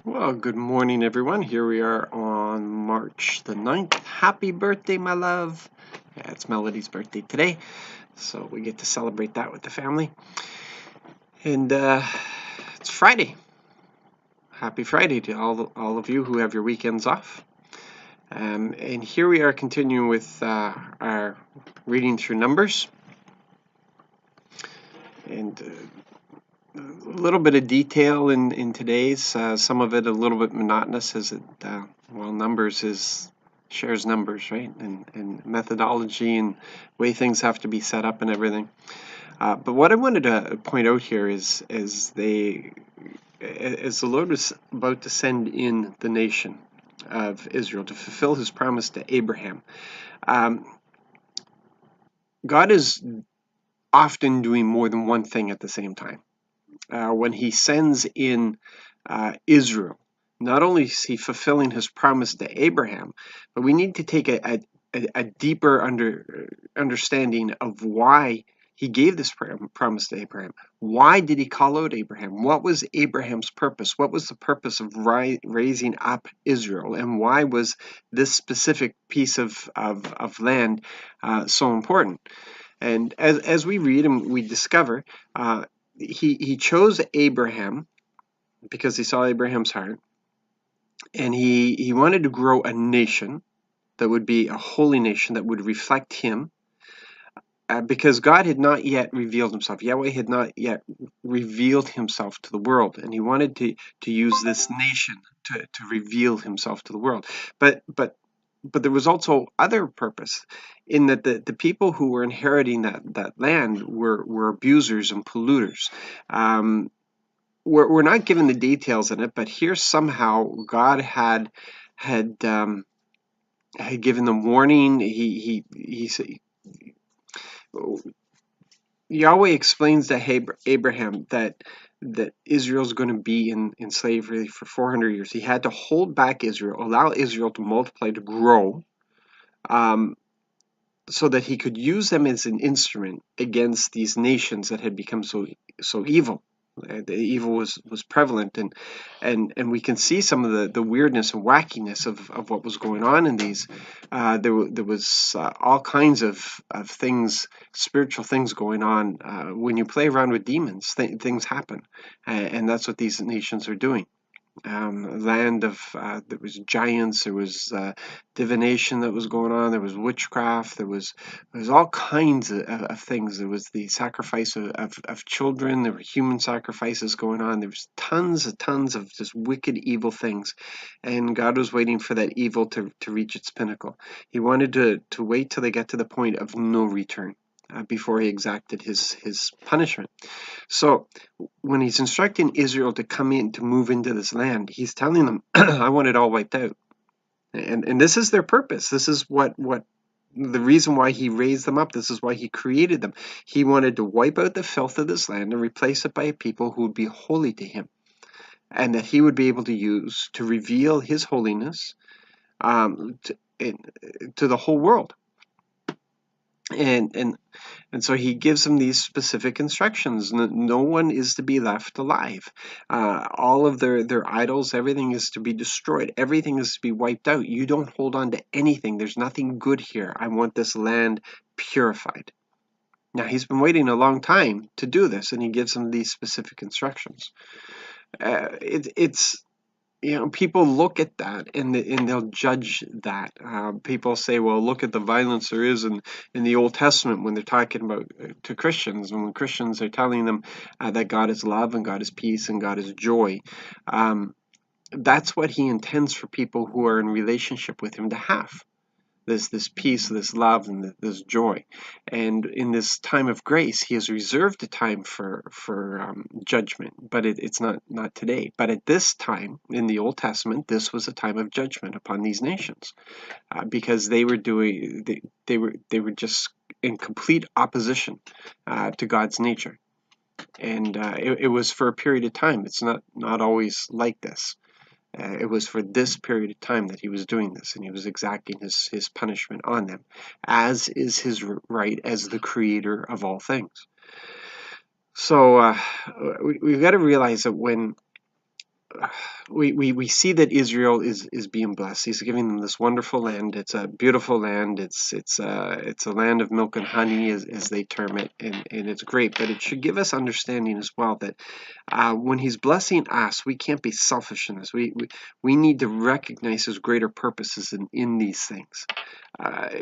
Well, good morning, everyone. Here we are on March the 9th. Happy birthday, my love. Yeah, it's Melody's birthday today, so we get to celebrate that with the family. And it's Friday. Happy Friday to all of you who have your weekends off. And here we are continuing with our reading through Numbers. And a little bit of detail in today's, some of it a little bit monotonous as it, Numbers shares numbers, right? And methodology and way things have to be set up and everything. But what I wanted to point out here is as the Lord was about to send in the nation of Israel to fulfill his promise to Abraham, um, God is often doing more than one thing at the same time. When he sends in Israel, not only is he fulfilling his promise to Abraham, but we need to take a deeper understanding of why he gave this promise to Abraham. Why did he call out Abraham? What was Abraham's purpose? What was the purpose of raising up Israel? And why was this specific piece of land so important? And as we read and we discover, he chose Abraham because he saw Abraham's heart, and he wanted to grow a nation that would be a holy nation that would reflect him, because God had not yet revealed himself. Yahweh had not yet revealed himself to the world, and he wanted to use this nation to reveal himself to the world. But there was also other purpose in that the people who were inheriting that land were abusers and polluters. We're not given the details in it, but here somehow God had given them warning. Yahweh explains to Abraham that Israel's going to be in slavery for 400 years. He had to hold back Israel, allow Israel to multiply, to grow, um, so that he could use them as an instrument against these nations that had become so evil. The evil was prevalent, and we can see some of the weirdness and wackiness of what was going on in these. There was all kinds of things, spiritual things going on. When you play around with demons, things happen, and that's what these nations are doing. Land of there was giants, there was divination that was going on, there was witchcraft, there was all kinds of things. There was the sacrifice of children, there were human sacrifices going on, there was tons of just wicked evil things, and God was waiting for that evil to reach its pinnacle. He wanted to wait till they get to the point of no return, before he exacted his punishment. So when he's instructing Israel to come in, to move into this land, he's telling them, I want it all wiped out. And this is their purpose. This is what the reason why he raised them up. This is why he created them. He wanted to wipe out the filth of this land and replace it by a people who would be holy to him, and that he would be able to use to reveal his holiness, to the whole world. And so he gives them these specific instructions. No one is to be left alive. All of their idols, everything is to be destroyed. Everything is to be wiped out. You don't hold on to anything. There's nothing good here. I want this land purified. Now, he's been waiting a long time to do this, and he gives them these specific instructions. It's people look at that, and they'll judge that. People say, well, look at the violence there is in the Old Testament when they're talking about to Christians, and when Christians are telling them that God is love and God is peace and God is joy. That's what he intends for people who are in relationship with him to have. This peace, this love, and this joy. And in this time of grace, he has reserved a time for judgment, but it's not today. But at this time in the Old Testament, this was a time of judgment upon these nations, because they were just in complete opposition to God's nature, and it was for a period of time. It's not always like this. It was for this period of time that he was doing this, and he was exacting his punishment on them, as is his right as the creator of all things. So we've got to realize that when we see that Israel is being blessed. He's giving them this wonderful land. It's a beautiful land. It's a land of milk and honey, as they term it, and it's great. But it should give us understanding as well that when He's blessing us, we can't be selfish in this. We need to recognize His greater purposes in these things.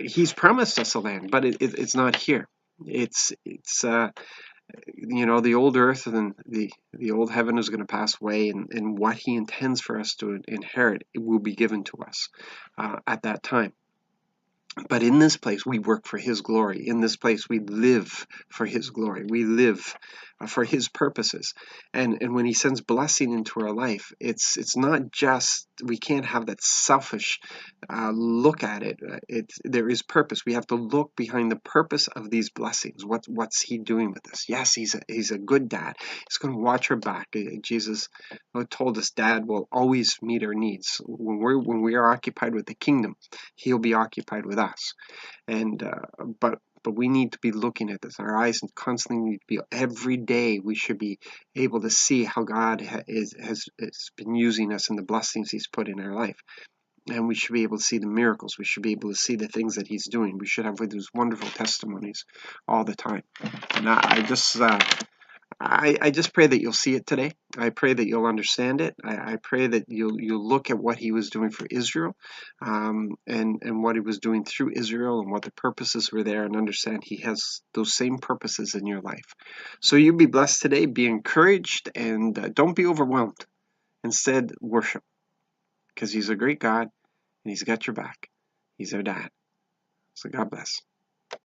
He's promised us a land, but it's not here. It's the old earth and the old heaven is going to pass away, and what He intends for us to inherit, it will be given to us at that time. But in this place, we work for His glory. In this place, we live for His glory. We live for His purposes. And when He sends blessing into our life, it's not just, we can't have that selfish look at it. There is purpose. We have to look behind the purpose of these blessings. What's He doing with us? Yes, He's a good dad. He's going to watch our back. Jesus told us, Dad will always meet our needs. When we are occupied with the kingdom, He'll be occupied with us. And but we need to be looking at this. Our eyes constantly need to be, every day we should be able to see how God has been using us and the blessings He's put in our life. And we should be able to see the miracles. We should be able to see the things that He's doing. We should have those wonderful testimonies all the time. And I just pray that you'll see it today. I pray that you'll understand it. I pray that you'll look at what He was doing for Israel, and what He was doing through Israel, and what the purposes were there, and understand He has those same purposes in your life. So you be blessed today. Be encouraged, and don't be overwhelmed. Instead, worship, because He's a great God, and He's got your back. He's our dad. So God bless.